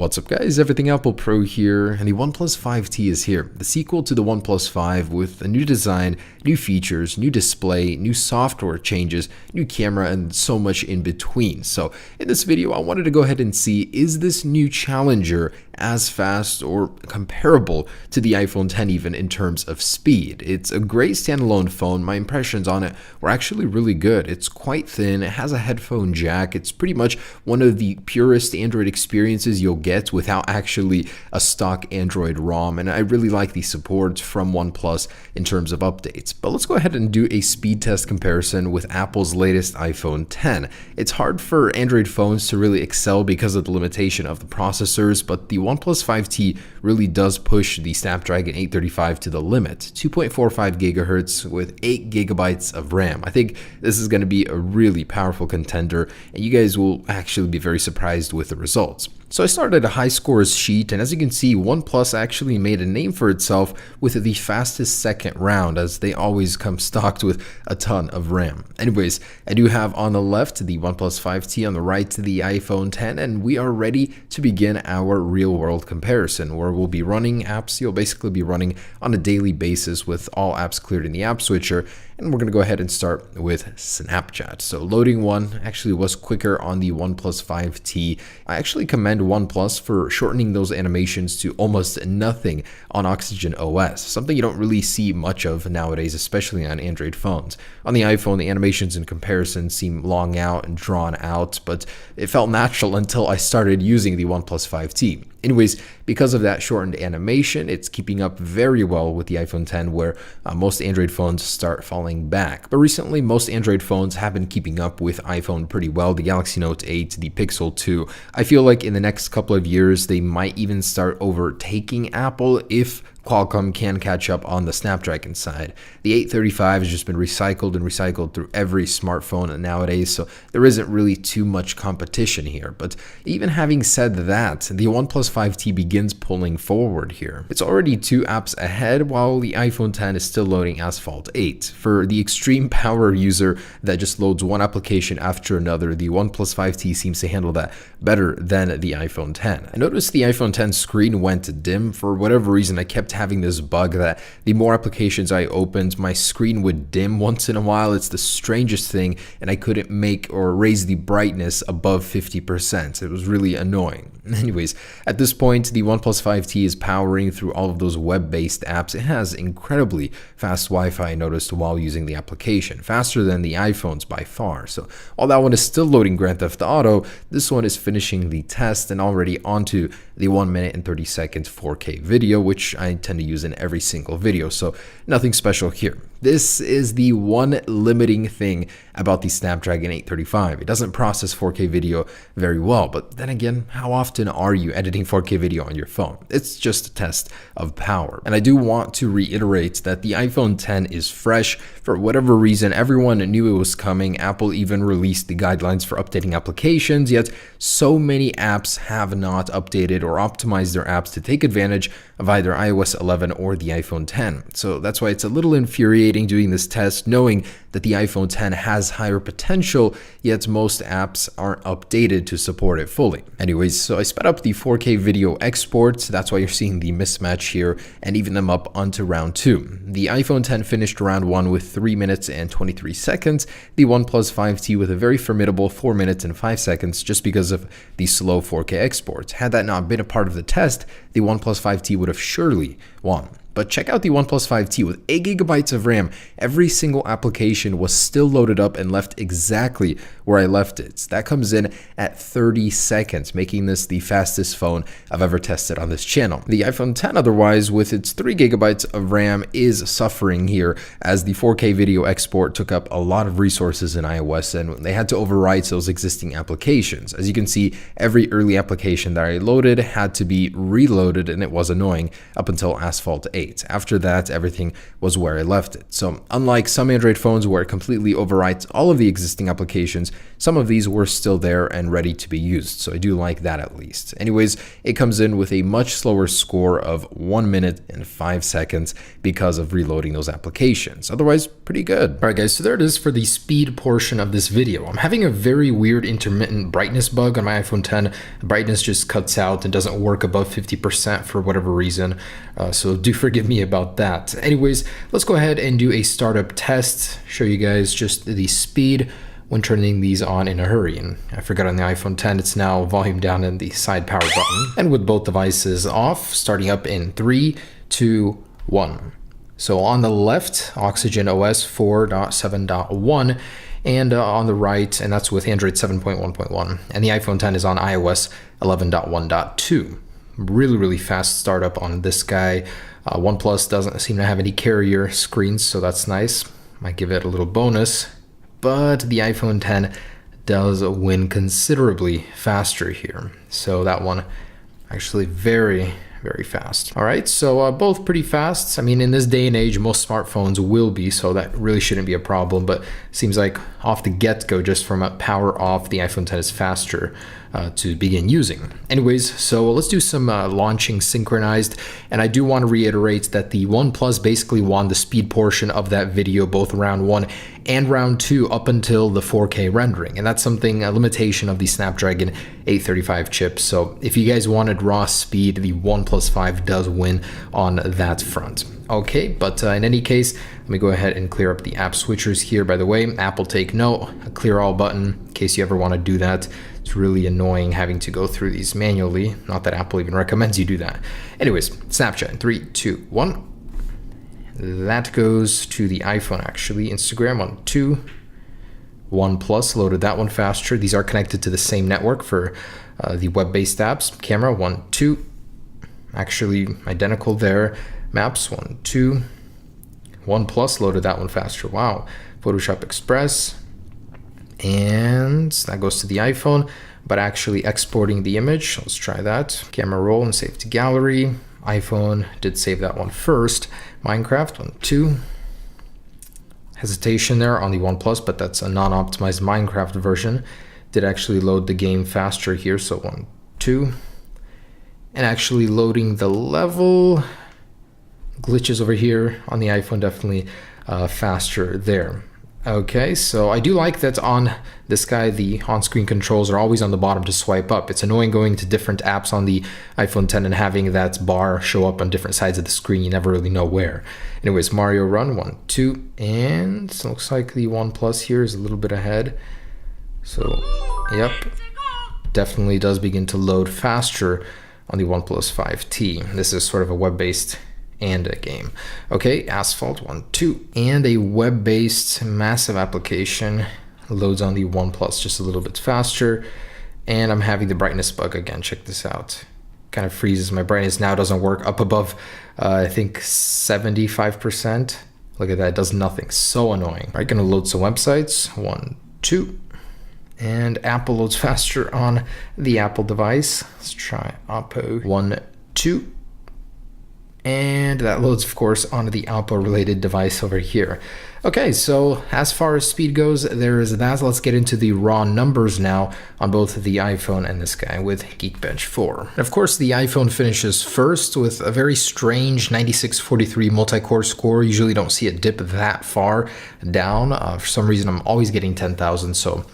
What's up guys, Everything Apple Pro here, and the OnePlus 5T is here, the sequel to the OnePlus 5 with a new design, new features, new display, new software changes, new camera, and so much in between. So in this video, I wanted to go ahead and see, is this new challenger as fast or comparable to the iPhone X even in terms of speed? It's a great standalone phone. My impressions on it were actually really good. It's quite thin, it has a headphone jack, it's pretty much one of the purest Android experiences you'll get without actually a stock Android ROM, and I really like the support from OnePlus in terms of updates. But let's go ahead and do a speed test comparison with Apple's latest iPhone X. It's hard for Android phones to really excel because of the limitation of the processors, but the OnePlus 5T really does push the Snapdragon 835 to the limit. 2.45 gigahertz with 8 gigabytes of RAM. I think this is going to be a really powerful contender, and you guys will actually be very surprised with the results. So I started a high scores sheet, and as you can see, OnePlus actually made a name for itself with the fastest second round, as they always come stocked with a ton of RAM. Anyways, I do have on the left the OnePlus 5T, on the right the iPhone X, and we are ready to begin our real-world comparison, where we'll be running apps you'll basically be running on a daily basis with all apps cleared in the app switcher. And we're going to go ahead and start with Snapchat. So loading one actually was quicker on the OnePlus 5T. I actually commend OnePlus for shortening those animations to almost nothing on Oxygen OS, something you don't really see much of nowadays, especially on Android phones. On the iPhone, the animations in comparison seem long out and drawn out, but it felt natural until I started using the OnePlus 5T. Anyways, because of that shortened animation, it's keeping up very well with the iPhone X, where most Android phones start falling back. But recently, most Android phones have been keeping up with iPhone pretty well. The Galaxy Note 8, the Pixel 2. I feel like in the next couple of years, they might even start overtaking Apple if Qualcomm can catch up on the Snapdragon side. The 835 has just been recycled and recycled through every smartphone nowadays, so there isn't really too much competition here. But even having said that, the OnePlus 5T begins pulling forward here. It's already 2 apps ahead, while the iPhone X is still loading Asphalt 8. For the extreme power user that just loads one application after another, the OnePlus 5T seems to handle that better than the iPhone X. I noticed the iPhone X screen went dim. For whatever reason, I kept having this bug that the more applications I opened, my screen would dim once in a while. It's the strangest thing, and I couldn't make or raise the brightness above 50%. It was really annoying. Anyways, at this point, the OnePlus 5T is powering through all of those web-based apps. It has incredibly fast Wi-Fi, I noticed, while using the application, faster than the iPhones by far. So while that one is still loading Grand Theft Auto, this one is finishing the test and already onto the 1 minute and 30 seconds 4K video, which I tend to use in every single video, so nothing special here. This is the one limiting thing about the Snapdragon 835. It doesn't process 4K video very well, but then again, how often are you editing 4K video on your phone? It's just a test of power. And I do want to reiterate that the iPhone X is fresh. For whatever reason, everyone knew it was coming. Apple even released the guidelines for updating applications, yet so many apps have not updated or optimized their apps to take advantage of either iOS 11 or the iPhone X. So that's why it's a little infuriating doing this test, knowing that the iPhone X has higher potential, yet most apps aren't updated to support it fully. Anyways, so I sped up the 4K video exports. That's why you're seeing the mismatch here, and even them up onto round 2. The iPhone X finished round 1 with 3 minutes and 23 seconds. The OnePlus 5T with a very formidable 4 minutes and 5 seconds just because of the slow 4K exports. Had that not been a part of the test, the OnePlus 5T would have surely won. But check out the OnePlus 5T with 8 gigabytes of RAM. Every single application was still loaded up and left exactly where I left it. That comes in at 30 seconds, making this the fastest phone I've ever tested on this channel. The iPhone X, otherwise, with its 3 gigabytes of RAM, is suffering here, as the 4K video export took up a lot of resources in iOS, and they had to overwrite those existing applications. As you can see, every early application that I loaded had to be reloaded, and it was annoying up until Asphalt 8. 8. After that, everything was where I left it. So unlike some Android phones where it completely overwrites all of the existing applications, some of these were still there and ready to be used. So I do like that at least. Anyways, it comes in with a much slower score of 1 minute and 5 seconds because of reloading those applications. Otherwise, pretty good. All right, guys, so there it is for the speed portion of this video. I'm having a very weird intermittent brightness bug on my iPhone 10. The brightness just cuts out and doesn't work above 50% for whatever reason. So do forgive me about that. Anyways, let's go ahead and do a startup test, show you guys just the speed when turning these on in a hurry. And I forgot on the iPhone 10, it's now volume down in the side power button. And with both devices off, starting up in 3, 2, 1. So on the left, Oxygen OS 4.7.1, and on the right, and that's with Android 7.1.1, and the iPhone 10 is on iOS 11.1.2. Really fast startup on this guy. OnePlus doesn't seem to have any carrier screens, so that's nice. Might give it a little bonus, but the iPhone 10 does win considerably faster here. So that one actually very fast. All right, so both pretty fast. I mean, in this day and age, most smartphones will be, so that really shouldn't be a problem, but seems like off the get-go, just from a power off, the iPhone 10 is faster to begin using. Anyways, so let's do some launching synchronized, and I do want to reiterate that the OnePlus basically won the speed portion of that video, both round 1 and round 2 up until the 4K rendering, and that's something, a limitation of the Snapdragon 835 chip. So if you guys wanted raw speed, the OnePlus 5 does win on that front. Okay, but in any case, let me go ahead and clear up the app switchers here. By the way, Apple take note, a clear all button in case you ever want to do that. It's really annoying having to go through these manually. Not that Apple even recommends you do that. Anyways, Snapchat in 3, 2, 1. That goes to the iPhone actually. Instagram on 2. OnePlus loaded that one faster. These are connected to the same network for the web-based apps. Camera 1, 2. Actually identical there. Maps 1, 2. OnePlus loaded that one faster. Wow. Photoshop Express. And that goes to the iPhone, but actually exporting the image. Let's try that. Camera roll and save to gallery. iPhone did save that one first. Minecraft 1, 2. Hesitation there on the OnePlus, but that's a non-optimized Minecraft version. Did actually load the game faster here, so 1, 2. And actually loading the level. Glitches over here on the iPhone, definitely faster there. Okay, so I do like that on this guy, the on-screen controls are always on the bottom to swipe up. It's annoying going to different apps on the iPhone 10 and having that bar show up on different sides of the screen. You never really know where. Anyways, Mario Run 1, 2, and it looks like the OnePlus here is a little bit ahead. So, yep, definitely does begin to load faster on the OnePlus 5T. This is sort of a web-based and a game. Okay, Asphalt 1, 2, and a web-based massive application loads on the OnePlus just a little bit faster. And I'm having the brightness bug again. Check this out. Kind of freezes. My brightness now doesn't work up above I think 75%. Look at that, it does nothing. So annoying. All right, gonna load some websites. 1, 2. And Apple loads faster on the Apple device. Let's try Oppo 1, 2. And that loads, of course, onto the Oppo related device over here. Okay, so as far as speed goes, there is that. Let's get into the raw numbers now on both the iPhone and this guy with Geekbench 4. And of course, the iPhone finishes first with a very strange 9643 multi-core score. Usually don't see it dip that far down. For some reason, I'm always getting 10,000, so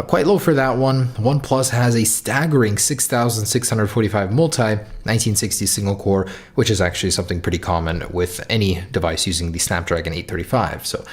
quite low for that one. OnePlus has a staggering 6,645 multi-1960 single core, which is actually something pretty common with any device using the Snapdragon 835. So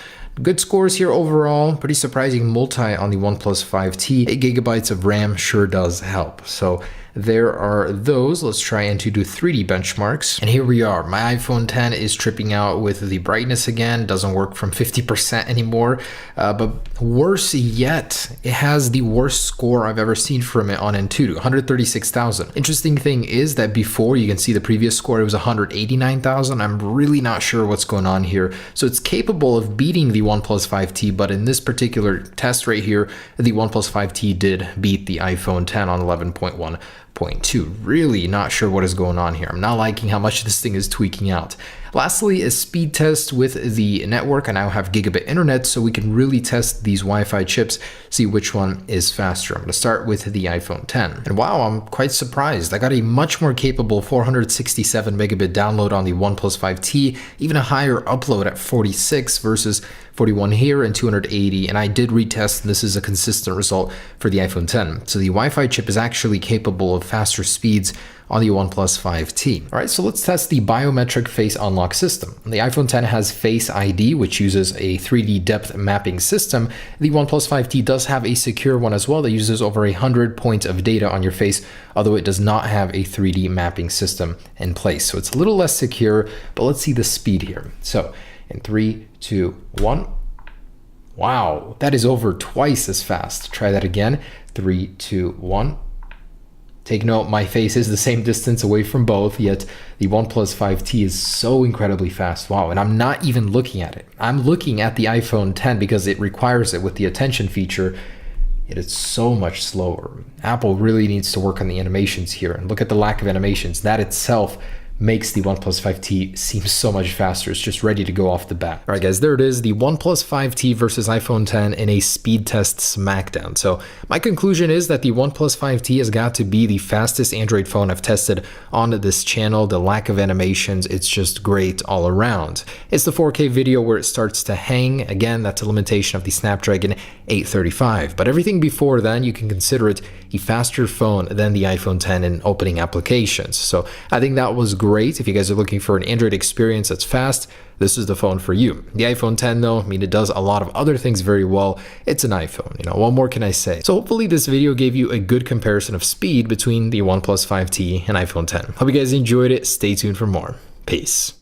good scores here overall. Pretty surprising multi on the OnePlus 5T. 8 gigabytes of RAM sure does help. So there are those. Let's try and to do 3D benchmarks. And here we are. My iPhone 10 is tripping out with the brightness again. Doesn't work from 50% anymore. But worse yet, it has the worst score I've ever seen from it on Antutu, 136,000. Interesting thing is that before, you can see the previous score, it was 189,000. I'm really not sure what's going on here. So it's capable of beating the OnePlus 5T, but in this particular test right here, the OnePlus 5T did beat the iPhone 10 on 11.1.2. 0.2. Really not sure what is going on here. I'm not liking how much this thing is tweaking out. Lastly, a speed test with the network. I now have gigabit internet, so we can really test these Wi-Fi chips, see which one is faster. I'm going to start with the iPhone 10. And wow, I'm quite surprised. I got a much more capable 467 megabit download on the OnePlus 5T, even a higher upload at 46 versus 41 here and 280. And I did retest, and this is a consistent result for the iPhone 10. So the Wi-Fi chip is actually capable of faster speeds on the OnePlus 5T. All right, so let's test the biometric face unlock system. The iPhone 10 has Face ID, which uses a 3D depth mapping system. The OnePlus 5T does have a secure one as well that uses over 100 points of data on your face, although it does not have a 3D mapping system in place. So it's a little less secure, but let's see the speed here. So in 3, 2, 1. Wow, that is over twice as fast. Try that again. 3, 2, 1. Take note, my face is the same distance away from both, yet the OnePlus 5T is so incredibly fast. Wow, and I'm not even looking at it. I'm looking at the iPhone 10 because it requires it with the attention feature. It is so much slower. Apple really needs to work on the animations here, and look at the lack of animations. That itself makes the OnePlus 5T seem so much faster. It's just ready to go off the bat. All right, guys, there it is, the OnePlus 5T versus iPhone 10 in a speed test smackdown. So my conclusion is that the OnePlus 5T has got to be the fastest Android phone I've tested on this channel. The lack of animations, it's just great all around. It's the 4K video where it starts to hang. Again, that's a limitation of the Snapdragon 835. But everything before then, you can consider it a faster phone than the iPhone 10 in opening applications. So I think that was great. If you guys are looking for an Android experience that's fast, this is the phone for you. The iPhone 10 though, I mean, it does a lot of other things very well. It's an iPhone, what more can I say? So hopefully this video gave you a good comparison of speed between the OnePlus 5T and iPhone 10. Hope you guys enjoyed it. Stay tuned for more. Peace.